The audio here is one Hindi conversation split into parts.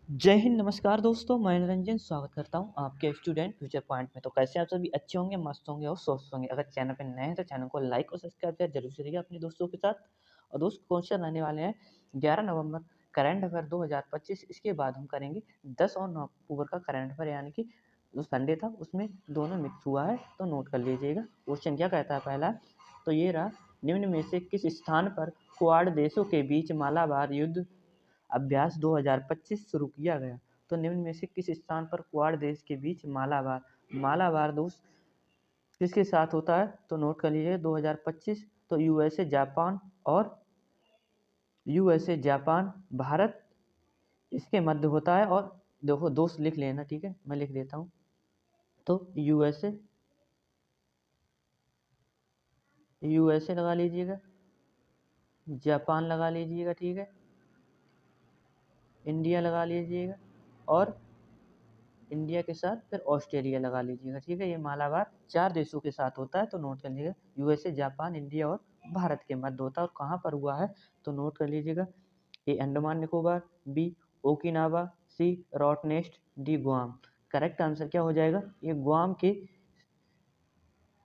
जय हिंद, नमस्कार दोस्तों। मैं निरंजन स्वागत करता हूं आपके स्टूडेंट फ्यूचर पॉइंट में। तो कैसे आप सभी अच्छे होंगे, मस्त होंगे और स्वस्थ होंगे। अगर चैनल पे नए हैं तो चैनल को लाइक और सब्सक्राइब कर जरूर करिएगा अपने दोस्तों के साथ। और दोस्त क्वेश्चन आने वाले हैं 11 नवंबर करंट अफेयर 2025। इसके बाद हम करेंगे 10 और 9 अक्टूबर का करंट अफेयर, यानी कि जो संडे था उसमें दोनों मिक्स हुआ है, तो नोट कर लीजिएगा। क्वेश्चन क्या कहता है पहला, तो ये रहा, निम्न में से किस स्थान पर क्वाड देशों के बीच मालाबार युद्ध अभ्यास 2025 शुरू किया गया। तो निम्न में से किस स्थान पर क्वाड देश के बीच मालाबार दोस्त किसके साथ होता है, तो नोट कर लीजिए 2025। तो यूएसए जापान भारत इसके मध्य होता है। और देखो दोस्त लिख लेना, ठीक है, मैं लिख देता हूँ। तो यूएसए लगा लीजिएगा, जापान लगा लीजिएगा, ठीक है, इंडिया लगा लीजिएगा, और इंडिया के साथ फिर ऑस्ट्रेलिया लगा लीजिएगा, ठीक है। ये मालाबार 4 देशों के साथ होता है, तो नोट कर लीजिएगा। यूएसए, जापान, इंडिया और भारत के मध्य होता है। और कहाँ पर हुआ है, तो नोट कर लीजिएगा। ए अंडमान निकोबार, बी ओकिनावा, सी रॉटनेस्ट, डी गुआम। करेक्ट आंसर क्या हो जाएगा, ये गुआम के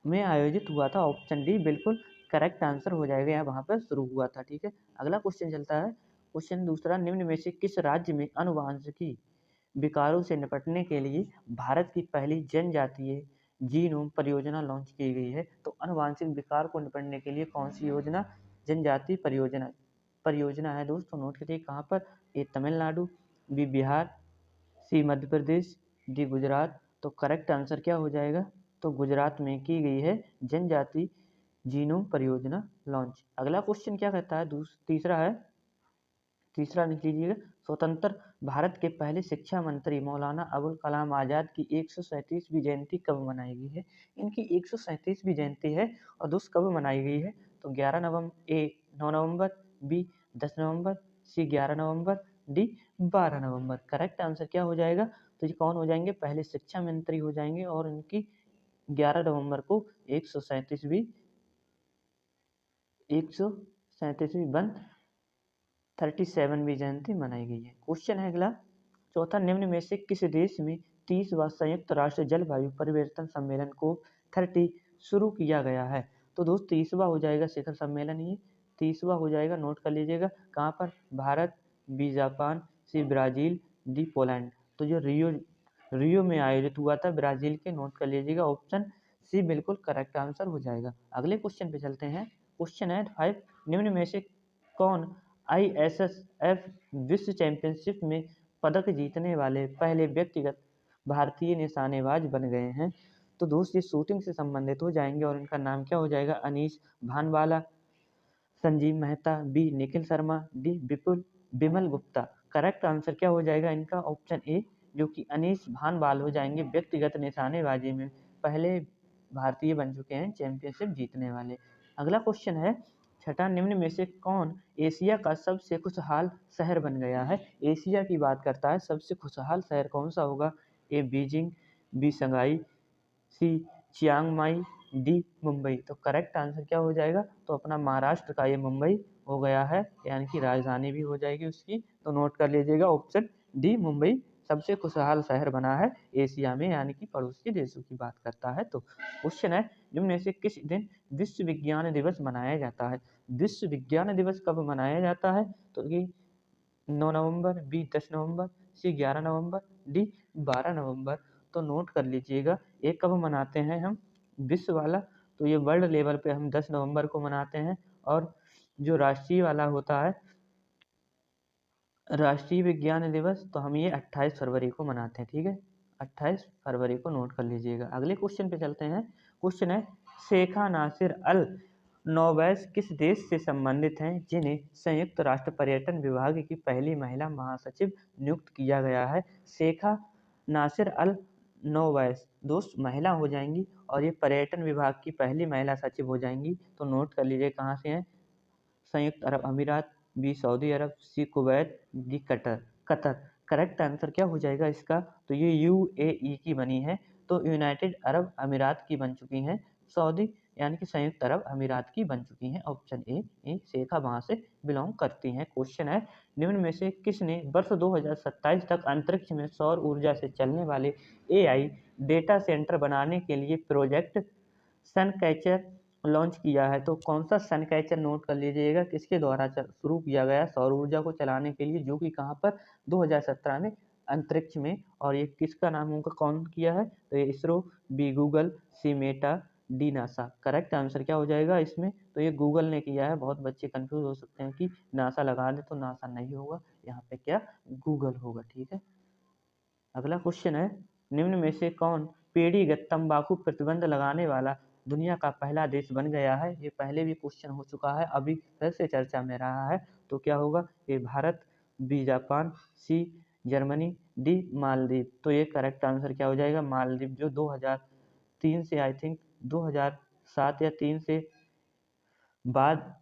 में आयोजित हुआ था। ऑप्शन डी बिल्कुल करेक्ट आंसर हो जाएगा, यहाँ वहाँ पर शुरू हुआ था, ठीक है। अगला क्वेश्चन चलता है। क्वेश्चन दूसरा, निम्न में से किस राज्य में आनुवांशिकी विकारों से निपटने के लिए भारत की पहली जनजातीय जीनोम परियोजना लॉन्च की गई है। तो आनुवांशिक विकार को निपटने के लिए कौन सी योजना, जनजातीय परियोजना परियोजना है दोस्तों। नोट करिए कहाँ पर, ए तमिलनाडु, बी बिहार, सी मध्य प्रदेश, डी गुजरात। तो करेक्ट आंसर क्या हो जाएगा, तो गुजरात में की गई है जनजाति जीनोम परियोजना लॉन्च। अगला क्वेश्चन क्या कहता है, तीसरा लिख लीजिएगा। स्वतंत्र भारत के पहले शिक्षा मंत्री मौलाना अबुल कलाम आज़ाद की 137वीं जयंती कब मनाई गई है। इनकी 137वीं जयंती है, और दोस्त कब मनाई गई है, तो 11 नवंबर, ए 9 नवंबर, बी 10 नवंबर, सी 11 नवंबर, डी 12 नवंबर। करेक्ट आंसर क्या हो जाएगा, तो ये कौन हो जाएंगे, पहले शिक्षा मंत्री हो जाएंगे, और इनकी 11 नवंबर को 137वीं 137वीं वन 37वीं जयंती मनाई गई है। क्वेश्चन है अगला चौथा, निम्न में से किस देश में 30वां संयुक्त राष्ट्र जलवायु परिवर्तन सम्मेलन को 30 शुरू किया गया है। तो दोस्त 30वां हो जाएगा शिखर सम्मेलन, ये 30वां हो जाएगा, नोट कर लीजिएगा। कहाँ पर, Bharat, B Japan, C Brazil, D Poland. तो जो रियो में आयोजित हुआ था ब्राजील के, नोट कर लीजिएगा। ऑप्शन सी बिल्कुल करेक्ट आंसर हो जाएगा। अगले क्वेश्चन पे चलते हैं। क्वेश्चन है 5, निम्न में से कौन आईएसएसएफ विश्व चैंपियनशिप में पदक जीतने वाले पहले व्यक्तिगत भारतीय निशानेबाज बन गए हैं। तो दोस्त ये शूटिंग से संबंधित हो जाएंगे, और इनका नाम क्या हो जाएगा, Anish Bhanwala, Sanjeev Mehta, B Nikhil Sharma, D Bimal Gupta. Correct answer क्या हो जाएगा इनका, ऑप्शन ए, जो कि अनीश भानवाल हो जाएंगे, व्यक्तिगत निशानेबाजी में पहले भारतीय बन चुके हैं चैंपियनशिप जीतने वाले। अगला क्वेश्चन है छठा, निम्न में से कौन एशिया का सबसे खुशहाल शहर बन गया है। एशिया की बात करता है, सबसे खुशहाल शहर कौन सा होगा, ए बीजिंग, बी शंघाई, सी चियांग माई, डी मुंबई। तो करेक्ट आंसर क्या हो जाएगा, तो अपना महाराष्ट्र का ये मुंबई हो गया है, यानी कि राजधानी भी हो जाएगी उसकी। तो नोट कर लीजिएगा, ऑप्शन डी मुंबई सबसे खुशहाल शहर बना है एशिया में, यानी कि पड़ोसी देशों की बात करता है। तो क्वेश्चन है, निम्न में से किस दिन विश्व विज्ञान दिवस मनाया जाता है। विश्व विज्ञान दिवस कब मनाया जाता है, तो ये 9 नवंबर, बी 10 नवंबर, सी 11 नवंबर, डी 12 नवंबर। तो नोट कर लीजिएगा, ये कब मनाते हैं हम, विश्व वाला, तो ये वर्ल्ड लेवल पे हम 10 नवंबर को मनाते हैं। और जो राष्ट्रीय वाला होता है राष्ट्रीय विज्ञान दिवस, तो हम ये 28 फरवरी को मनाते हैं, ठीक है, 28 फरवरी को नोट कर लीजिएगा। अगले क्वेश्चन पे चलते हैं। क्वेश्चन है, शेखा नासिर अल नोवैस किस देश से संबंधित हैं जिन्हें संयुक्त राष्ट्र पर्यटन विभाग की पहली महिला महासचिव नियुक्त किया गया है। शेखा नासिर अल नोवैस दोस्त महिला हो जाएंगी, और ये पर्यटन विभाग की पहली महिला सचिव हो जाएंगी। तो नोट कर लीजिए कहाँ से हैं, Sanyukt Arab Amirat, B Saudi Arab, C Kuwait, D Qatar. Correct answer क्या हो जाएगा इसका, तो ये यूएई की बनी है, तो यूनाइटेड अरब अमीरात की बन चुकी हैं। सऊदी यानी कि संयुक्त अरब अमीरात की बन चुकी हैं। ऑप्शन ए शेखा वहाँ से बिलोंग करती हैं। क्वेश्चन है, निम्न में से किसने वर्ष 2027 तक अंतरिक्ष में सौर ऊर्जा से चलने वाले AI डेटा सेंटर बनाने के लिए प्रोजेक्ट सनकैचर लॉन्च किया है? तो कौन सा सनकैचर, नोट कर लीजिएगा, किसके द्वारा शुरू किया गया सौर ऊर्जा को चलाने के लिए, जो कि कहाँ पर 2017 में अंतरिक्ष में। और ये किसका नाम उनका कौन किया है? तो ये ISRO, B Google, C Meta, D NASA. Correct answer क्या हो जाएगा इसमें? तो ये गूगल ने किया है। बहुत बच्चे कंफ्यूज हो सकते हैं कि नासा लगा दे, तो नासा नहीं होगा, यहाँ पे क्या गूगल होगा। ठीक है, अगला क्वेश्चन है, निम्न में से कौन पीढ़ीगत तंबाकू प्रतिबंध लगाने वाला दुनिया का पहला देश बन गया है? ये पहले भी क्वेश्चन हो चुका है, अभी फिर से चर्चा में रहा है। तो क्या होगा? A Bharat, B Japan, C Germany, D Maldives. तो ये करेक्ट आंसर क्या हो जाएगा? मालदीव, जो 2003 से आई थिंक 2007 या 3 से बाद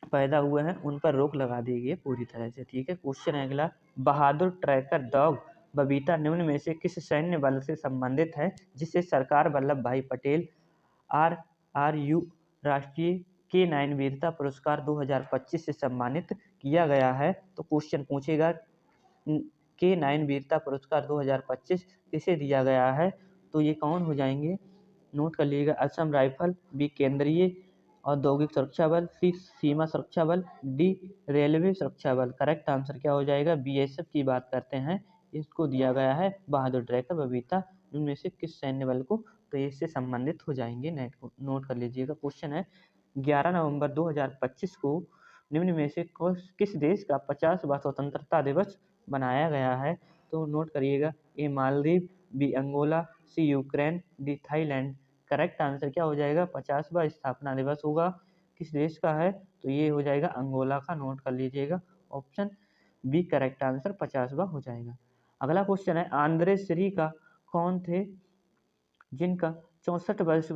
पैदा हुए हैं, उन पर रोक लगा दी गई है पूरी तरह से। ठीक है, क्वेश्चन है अगला, बहादुर ट्रैकर डॉग बबीता निम्न में से किस सैन्य बल से संबंधित है जिसे सरकार वल्लभ भाई पटेल RRU राष्ट्रीय K9 वीरता पुरस्कार 2025 से सम्मानित किया गया है? तो क्वेश्चन पूछेगा, K9 वीरता पुरस्कार 2025 किसे दिया गया है? तो ये कौन हो जाएंगे? नोट कर लीजिएगा, असम राइफल, बी केंद्रीय औद्योगिक सुरक्षा बल, सी सीमा सुरक्षा बल, डी रेलवे सुरक्षा बल। करेक्ट आंसर क्या हो जाएगा? BSF की बात करते हैं, इसको दिया गया है बहादुर ट्रैकर बबीता, इनमें से किस सैन्य बल को? तो इससे संबंधित हो जाएंगे। नोट कर लीजिएगा। क्वेश्चन है, 11 नवंबर 2025 को निम्न में से किस देश का 50वां स्वतंत्रता दिवस मनाया गया है? तो नोट करिएगा, A Maldives, B Angola, C Ukraine, D Thailand. Correct answer क्या हो जाएगा? 50वां स्थापना दिवस होगा, किस देश का है? तो ये हो जाएगा अंगोला का। नोट कर लीजिएगा, ऑप्शन बी करेक्ट आंसर 50वां हो जाएगा। अगला क्वेश्चन है, आंद्रे श्री का कौन थे जिनका 64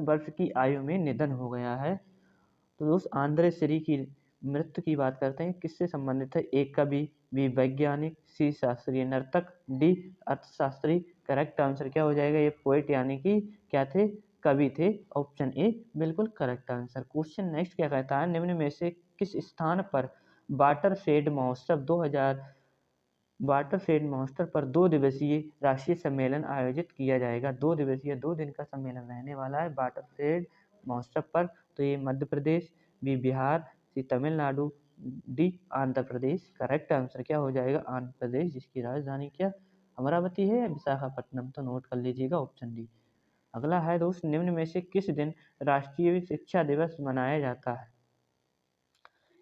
वर्ष की आयु में निधन हो गया है? तो दोस्त आंद्रे श्री की मृत्यु की बात करते हैं, किससे संबंधित है? ए कवि, बी वैज्ञानिक, सी शास्त्रीय नर्तक, डी अर्थशास्त्री। करेक्ट आंसर क्या हो जाएगा? ये पोएट यानी कि क्या थे? कवि थे। ऑप्शन ए बिल्कुल करेक्ट आंसर। क्वेश्चन नेक्स्ट क्या कहता है, निम्न में से किस स्थान पर वाटरशेड महोत्सव 2000 वाटरशेड महोत्सव पर 2 दिवसीय राष्ट्रीय सम्मेलन आयोजित किया जाएगा? 2 दिवसीय 2 दिन का सम्मेलन रहने वाला है वाटरशेड महोत्सव पर। तो ये मध्य प्रदेश, बी बिहार, सी Tamil Nadu, D Andhra Pradesh. Correct answer क्या हो जाएगा? आंध्र प्रदेश, जिसकी राजधानी क्या अमरावती है या विशाखापट्टनम? तो नोट कर लीजिएगा, ऑप्शन डी। अगला है दोस्त, निम्न में से किस दिन राष्ट्रीय शिक्षा दिवस मनाया जाता है?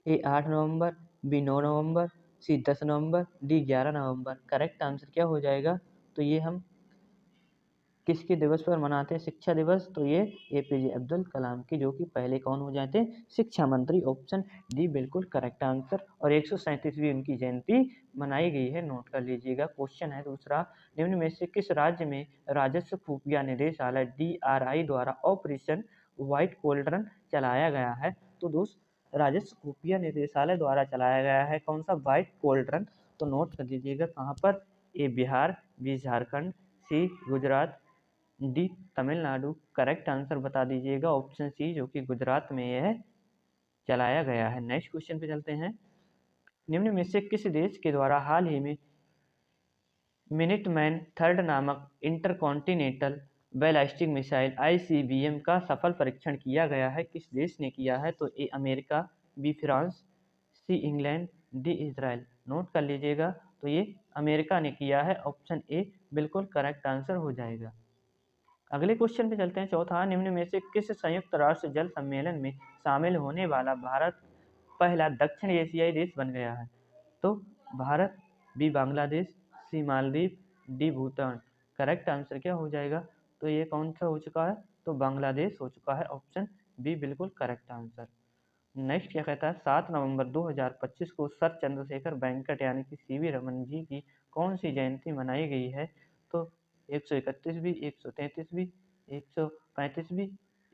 ए 8 नवंबर, बी 9 नवंबर, सी 10 नवंबर, डी 11 नवंबर। करेक्ट आंसर क्या हो जाएगा? तो ये हम किसके दिवस पर मनाते हैं शिक्षा दिवस? तो ये APJ अब्दुल कलाम की, जो कि पहले कौन हो जाते हैं? शिक्षा मंत्री। ऑप्शन डी बिल्कुल करेक्ट आंसर। और 137वीं उनकी जयंती मनाई गई है। नोट कर लीजिएगा। क्वेश्चन है दूसरा, निम्न में से किस राज्य में राजस्व खुफिया निदेशालय DRI द्वारा ऑपरेशन व्हाइट कोल्ड्रन चलाया गया है? तो दोस्त राजस्व खुफिया निदेशालय द्वारा चलाया गया है कौन सा? White cauldron. तो नोट कर लीजिएगा, कहाँ पर? A Bihar, B Jharkhand, C Gujarat, D Tamil Nadu. Correct answer बता दीजिएगा, ऑप्शन सी, जो कि गुजरात में यह चलाया गया है। नेक्स्ट क्वेश्चन पे चलते हैं, निम्न में से किस देश के द्वारा हाल ही में मिनटमैन थर्ड नामक इंटरकॉन्टिनेंटल बैलिस्टिक मिसाइल ICBM का सफल परीक्षण किया गया है? किस देश ने किया है? तो A America, B France, C England, D Israel. Note कर लीजिएगा, तो ये अमेरिका ने किया है। ऑप्शन ए बिल्कुल करेक्ट आंसर हो जाएगा। अगले क्वेश्चन पे चलते हैं, चौथा, निम्न में से किस संयुक्त राष्ट्र जल सम्मेलन में शामिल होने वाला भारत पहला दक्षिण एशियाई देश बन गया है? तो Bharat, B Bangladesh, C Maldives, D Bhutan. Correct answer क्या हो जाएगा? तो ये कौन सा हो चुका है? तो बांग्लादेश हो चुका है। ऑप्शन बी बिल्कुल करेक्ट आंसर। नेक्स्ट क्या कहता है, 7 नवंबर 2025 को सर चंद्रशेखर वेंकट यानी कि CV रमन जी की कौन सी जयंती मनाई गई है? तो 131वीं, 133वीं, 135वीं,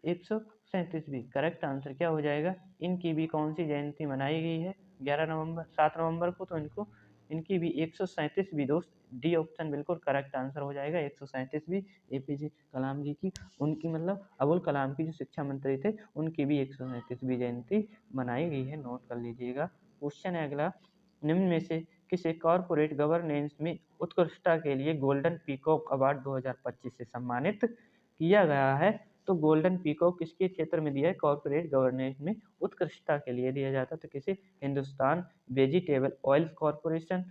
137वीं। करेक्ट आंसर क्या हो जाएगा? इनकी भी कौन सी जयंती मनाई गई है 7 नवंबर को? तो इनको इनकी भी 137वीं दोस्त, डी ऑप्शन बिल्कुल करेक्ट आंसर हो जाएगा। 137वीं एपीजे कलाम जी की, उनकी मतलब अबुल कलाम की जो शिक्षा मंत्री थे उनकी भी 137वीं जयंती मनाई गई है, नोट कर लीजिएगा। क्वेश्चन है अगला, निम्न में से किसे कॉर्पोरेट गवर्नेंस में उत्कृष्टता के लिए गोल्डन पीकॉक अवार्ड 2025 से सम्मानित किया गया है? तो गोल्डन पीकॉक किसके क्षेत्र में दिया है? कॉर्पोरेट गवर्नेंस में उत्कृष्टता के लिए दिया जाता है। तो किसे? Hindustan vegetable oils corporation,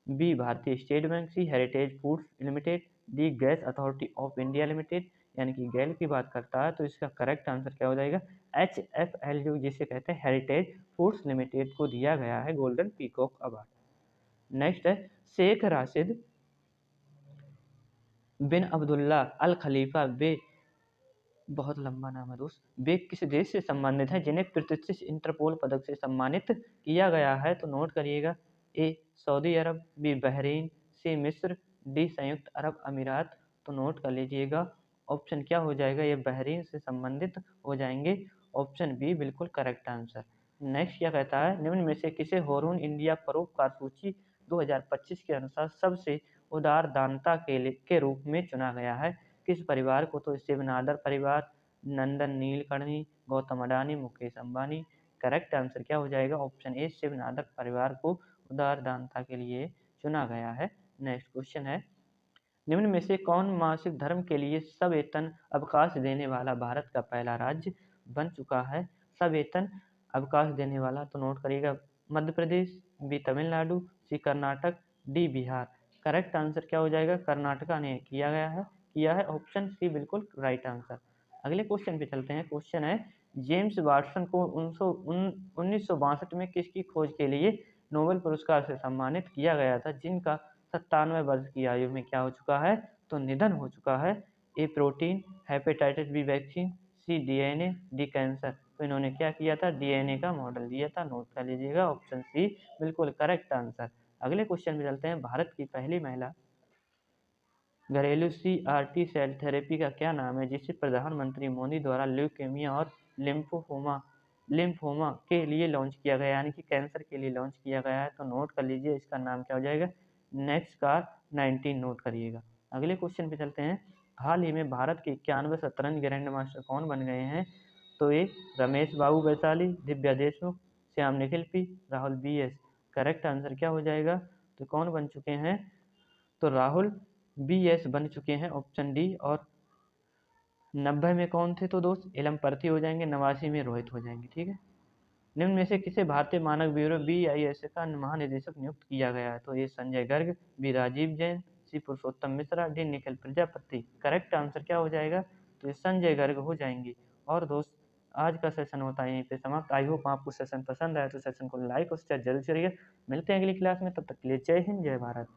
B Bharatiya state bank, C heritage foods limited, D gas authority of India limited, यानी कि गैल की बात करता है। तो इसका करेक्ट आंसर क्या हो जाएगा? HFL जिसे कहते हैं हेरिटेज फूड्स लिमिटेड को दिया गया है गोल्डन पीकॉक अवार्ड। नेक्स्ट है शेख राशिद बिन अब्दुल्ला अल खलीफा बे, बहुत लंबा नाम है दोस्त, वे किस देश से संबंधित हैं जिन्हें प्रतिष्ठित इंटरपोल पदक से सम्मानित किया गया है? तो नोट करिएगा, ए सऊदी अरब, बी बहरीन, सी मिस्र, डी संयुक्त अरब अमीरात। तो नोट कर लीजिएगा, ऑप्शन क्या हो जाएगा? ये बहरीन से संबंधित हो जाएंगे, ऑप्शन बी बिल्कुल करेक्ट आंसर। नेक्स्ट क्या कहता है, निम्न में से किसे होरून इंडिया परोपकार सूची 2025 के अनुसार सबसे उदार दानता के रूप में चुना गया है? किस परिवार को? तो शिवनादर परिवार, नंदन नीलकर्णी, गौतम अडानी, मुकेश अंबानी। करेक्ट आंसर क्या हो जाएगा? ऑप्शन ए शिवनादर परिवार को उदार दानता के लिए चुना गया है। नेक्स्ट क्वेश्चन है, निम्न में से कौन मासिक धर्म के लिए सवेतन अवकाश देने वाला भारत का पहला राज्य बन चुका है? सवेतन अवकाश देने वाला, तो नोट करिएगा, Madhya Pradesh, B Tamil Nadu, C Karnataka, D Bihar. Correct answer क्या हो जाएगा? कर्नाटका ने किया है, ऑप्शन सी बिल्कुल राइट आंसर। अगले क्वेश्चन पे चलते हैं। क्वेश्चन है, जेम्स वाटसन को 1962 में किसकी खोज के लिए नोबेल पुरस्कार से सम्मानित किया गया था, जिनका 97 वर्ष की आयु में क्या हो चुका है? तो निधन हो चुका है। ए प्रोटीन, हेपेटाइटिस बी वैक्सीन, सी डीएनए, डी कैंसर। तो इन्होंने क्या किया था? डीएनए का मॉडल दिया था, नोट कर लीजिएगा, ऑप्शन सी बिल्कुल करेक्ट आंसर। अगले क्वेश्चन में चलते हैं, भारत की पहली महिला घरेलू CRT सेल थेरेपी का क्या नाम है, जिसे प्रधानमंत्री मोदी द्वारा ल्यूकेमिया और लिम्फोमा के लिए लॉन्च किया गया, यानी कि कैंसर के लिए लॉन्च किया गया है? तो नोट कर लीजिए, इसका नाम क्या हो जाएगा? नेक्स्ट कार 19 नोट करिएगा। अगले क्वेश्चन पे चलते हैं, हाल ही में भारत के 91 शतरंज ग्रैंड मास्टर कौन बन गए हैं? तो ये Ramesh Babu Vaishali, Divya Deshmukh, Shyam Nikhil P, Rahul BS। Correct answer क्या हो जाएगा? तो कौन बन चुके हैं? तो राहुल BS बन चुके हैं, ऑप्शन डी। और 90 में कौन थे? तो दोस्त इलम परथी हो जाएंगे, 89 में रोहित हो जाएंगे, ठीक है। निम्न में से किसे भारतीय मानक ब्यूरो BIS का महानिदेशक नियुक्त किया गया है? तो A Sanjay Garg, B Rajiv Jain, C Purushottam Mishra, D Nikhil Prajapati. Correct answer क्या हो जाएगा? तो ये संजय गर्ग हो जाएंगे। और दोस्त आज का सेशन होता है यहीं पे समाप्त। आई होप आपको सेशन पसंद आया, तो सेशन को लाइक और शेयर जरूर करिए। मिलते हैं अगली क्लास में, तब तक के लिए जय हिंद, जय भारत।